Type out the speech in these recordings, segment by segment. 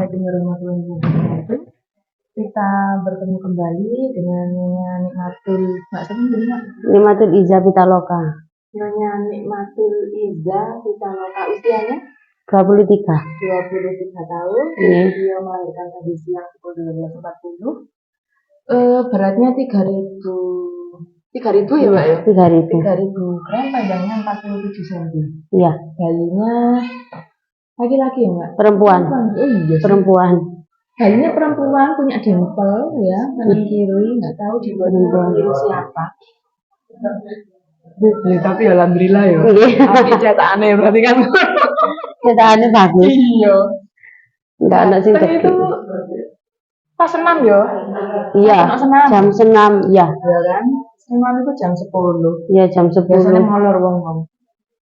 Assalamualaikum warahmatullahi wabarakatuh. Kita bertemu kembali dengan Nyonya Nikmatul, Nikmatul Iza Pitaloka. Nyonya Nikmatul Iza Pitaloka, usianya 23. 23 tahun. Dia melahirkan tadi siang pukul 12.40. Beratnya 3.000 ya Mbak ya? 3.000 gram, panjangnya 47 cm. Iya. Bayinya laki-laki ya Mbak? Perempuan. Oh iya. Perempuan. Bayinya perempuan, punya dempel ya, kanan kiri, nggak tahu dibuatnya dari siapa. Tapi alhamdulillah ya. Tapi cetakannya berarti kan. Cetakannya bagus. Iya. Enggak ada sih itu pas senam ya? Iya. Jam senam, ya. Ya kan? Senam itu jam 10. Iya, jam 10. Biasanya molor wong-wong.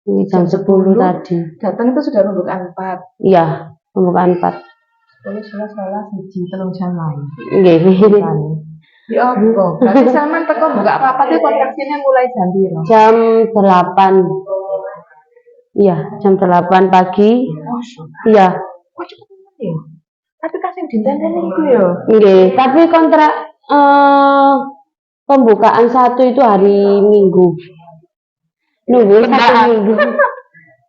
Ini jam 10 tadi. Datang itu sudah pembukaan 4. Iya, pembukaan 4. Salah siji telung jam lain. Nggih. Ya apa? Berarti Salman teko buka apa-apa tuh kontraksinya mulai jam piro? Jam 8. Iya, jam 8 pagi. Iya. Kok cepet banget ya? Tapi kasih dintenteni iku ya. Nggih, tapi kontrak pembukaan 1 itu hari Minggu. Nunggu 1 minggu.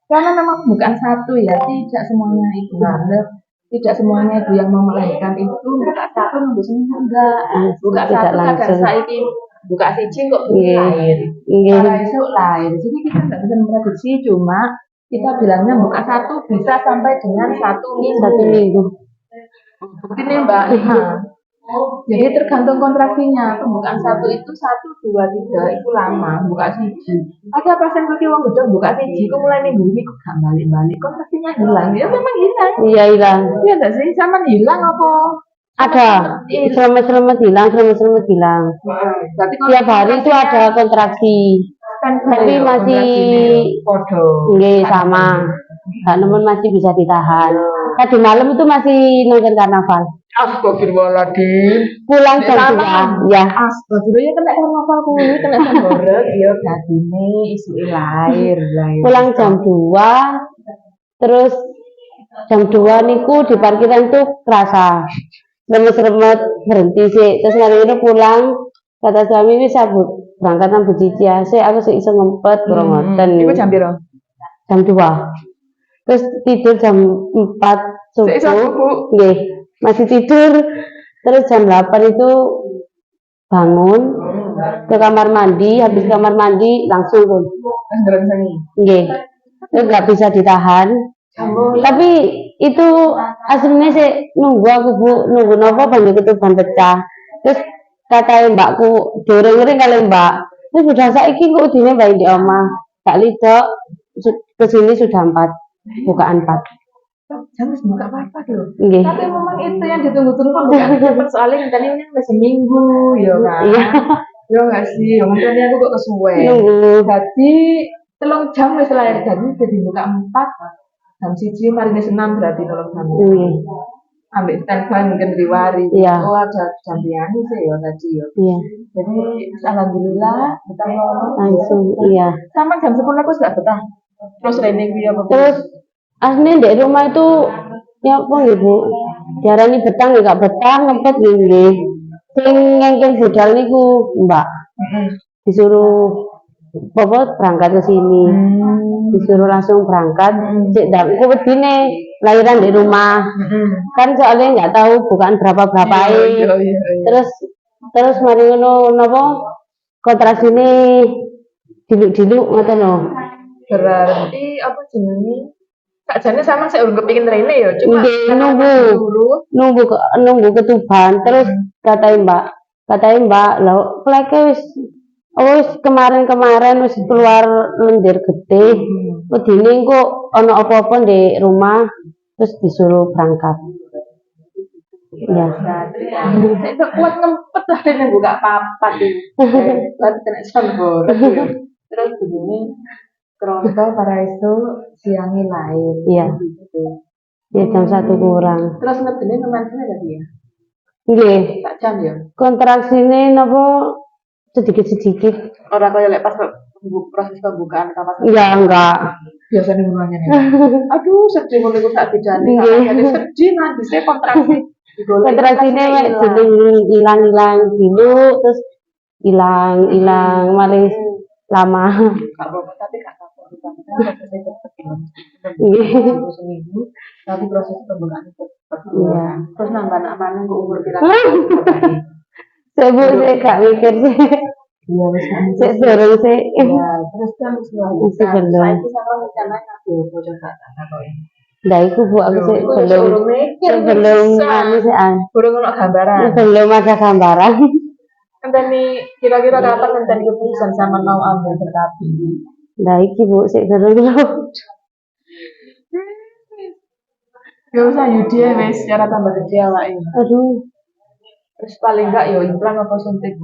Karena memang pembukaan 1 ya, tidak semuanya ibu hamil, tidak semuanya ibu yang mau melahirkan itu buka 1 nunggu seminggu, enggak. Buka 1 kadang saiki buka siji kok lahir. Karena esok lahir. Jadi kita nggak bisa memprediksi, cuma kita bilangnya buka 1 bisa sampai dengan 1 minggu. 1 minggu. Ini Mbak. Jadi tergantung kontraksinya. Pembukaan 1 itu 1, 2, 3 itu lama. Buka siji. Ada pasien lagi wong gede buka siji, kok mulai minggu ini kok gak balik-balik. Kontraksinya hilang. Ya memang hilang. Iya hilang. Iya enggak sih? Sama hilang apa? Ada. Selamat hilang. Tiap hari itu ada kontraksi. Tapi masih nggih sama. Gak nemen masih bisa ditahan. Tadi malam itu masih nonton karnaval. Astagfirullahaladzim. Pulang jam 2. Ya. Astagfirullah, ya kena karnaval kuwi, kena semborek ya dadine isuke lahir. Pulang jam 2. Terus jam 2 niku di parkiran tuh kerasa remet-remet berhenti sih. Terus hari pulang kata suami wis sabut berangkat nang Becici sih aku sih iso ngempet ngoten. Iku jam piro? Jam 2. Terus tidur jam 4 subuh. Nggih, masih tidur. Terus jam 8 itu bangun ke kamar mandi, habis kamar mandi langsung pun. Nggih. Terus nggak bisa ditahan. Tapi itu aslinya sih nunggu aku Bu, nunggu nopo banyak ketuban pecah. Terus kata mbakku, dorong-dorong kali Mbak. Terus sudah saiki kok udine bayi di omah. Tak lidok kesini sudah 4. Bukaan 4. Jangan buka apa-apa loh. Nggih. Tapi memang itu yang ditunggu-tunggu pembukaan cepat soalnya tadi ini udah seminggu ya kan. Iya. Ya nggak sih, makanya aku kok kesuwe. Jadi 3 jam wis lahir jadi buka 4 jam 1 mari wis 6 berarti 3 jam. Ambil standby mungkin riwari. Iya. Oh ada jam piani sih ya tadi ya. Iya. Jadi alhamdulillah betah langsung iya. Sama jam 10 aku sudah betah. Terus training dia apa? Terus aslinya di rumah itu ya apa Ibu? Diarani betah enggak betah ngempet nggih. Sing ngengking budal niku Mbak. Disuruh Bapak berangkat ke sini. Disuruh langsung berangkat. Cek dak ku wedine lahiran di rumah. Kan soalnya enggak tahu bukan berapa-berapa Terus mari ngono napa kontraksine diluk-diluk ngoten lho. Berarti apa jenenge? Sakjane sama saya urung kepengin rene ya, cuma nunggu ketuban. Terus katanya Mbak, lho kleke wis kemarin wis keluar lendir gede. Wedine kok ana apa-apa di rumah terus disuruh berangkat. Ya. Saya kuat ngempet lah dan buka papat itu. Lalu kena semborek. Terus begini keronto para itu siangnya lahir. Iya. Ya jam 1 kurang. Terus ngedene kemarin ada dia. Nggih. Tak jam ya. Kontraksine napa sedikit-sedikit. Ora kaya lek pas proses pembukaan kapas. Enggak. Biasanya ngomongnya nih. Aduh, sedih ngono iku sak bedane. Sedih nanti saya kontraksi. Kontraksinya mek jeneng ilang-ilang dulu terus hilang malah lama. Gak apa-apa, tapi gak apa-apa. Prosesnya cepet ya. Seminggu, tapi proses pembukaan cepet. Terus nambah mana gue umur kita. Saya gak mikir sih. Iya, wis Saya dorong sih. ya, terus kan Masih saya belum. sama rencana aku bocor kata ini. Nah, itu Bu, aku sih belum anu sih Belum ono gambaran. Belum ada gambaran. Enteni kira-kira kapan ngenteni keputusan sama mau ambil berkapi. Nah, iki Bu, sik durung lho. Ya usah Yudi ya wes secara tambah kecil lah ini. Aduh. Terus paling enggak yo implan apa suntik 3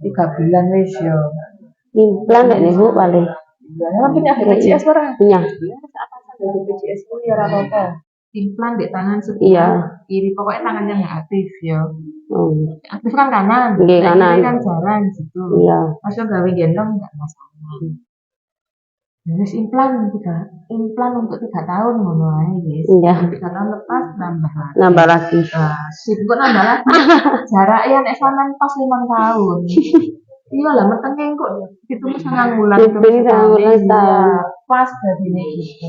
bulan wes yo. Implan enggak nih Bu paling? Ya, kan punya BPJS orang. Punya. Apa saja BPJS itu ya apa-apa. Implan di tangan sebelah Iya. kiri, pokoknya tangannya nggak aktif ya. Oh. Aktif kan kanan. Iya, kanan. Kiri kan jarang gitu. Iya. Masuk gawe gendong nggak masalah. Terus implan untuk 3 tahun ngono ae guys. Iya. 3 tahun lepas nambah lagi. Nambah lagi. Sip kok nambah lagi. Jaraknya nek sampean pas 5 tahun. Iya lah metenge kok itu sangang bulan Itu sangang bulan pas dadine gitu.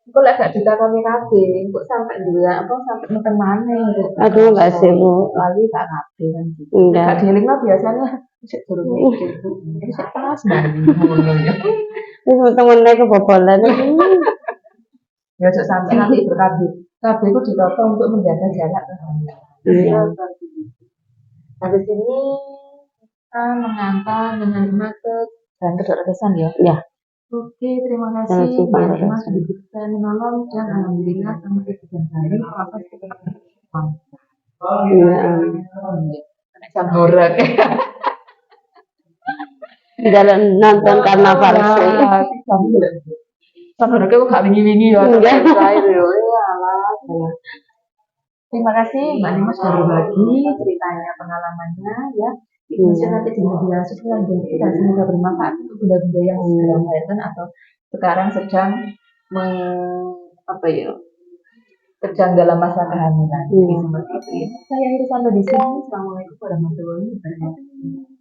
Kok lek gak ditakoni kabeh, kok sampai dua apa sampai meten maneh. Aduh enggak sih Bu. Lali gak kabeh kan gitu. Enggak. Gak dielingno biasanya sik durung mikir. Ini sik pas banget ngono ya. Terus temen-temen kebobolan. Ya cok sampai nanti berkabeh. Kabeh itu ditata untuk menjaga jarak. Iya. Habis ini kita mengantar dengan ke dan kesan ya. Ya. Oke, terima kasih Mbak Emma sudah bisa menolong dan alhamdulillah sama kejadian hari proses kita. Iya. Jam horor. Jalan nonton karnaval sih. Sama kok gak wingi-wingi ya. Enggak. Terima kasih Mbak Emma sudah berbagi ceritanya, pengalamannya ya. Bisa nanti di media sosial dan semoga bermanfaat untuk bunda-bunda yang sedang melahirkan atau sekarang sedang sedang dalam masa kehamilan. Seperti itu ya. Saya akhiri sampai di sini. Assalamualaikum warahmatullahi wabarakatuh.